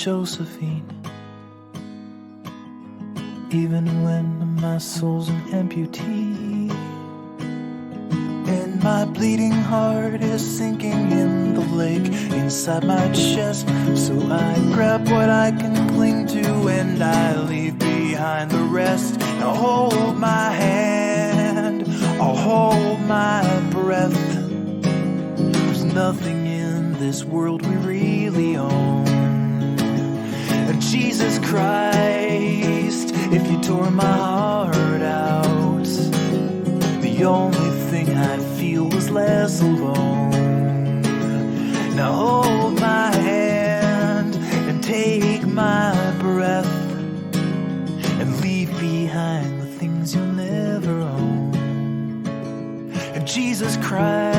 [SPEAKER 1] Josephine. Even when my soul's an amputee, and my bleeding heart is sinking in the lake inside my chest. So I grab what I can cling to and I leave behind the rest. Now hold my hand, I'll hold my breath. There's nothing in this world we really own. And Jesus Christ, if you tore my heart out, the only thing I'd feel was less alone. Now hold my hand and take my breath and leave behind the things you'll never own. And Jesus Christ,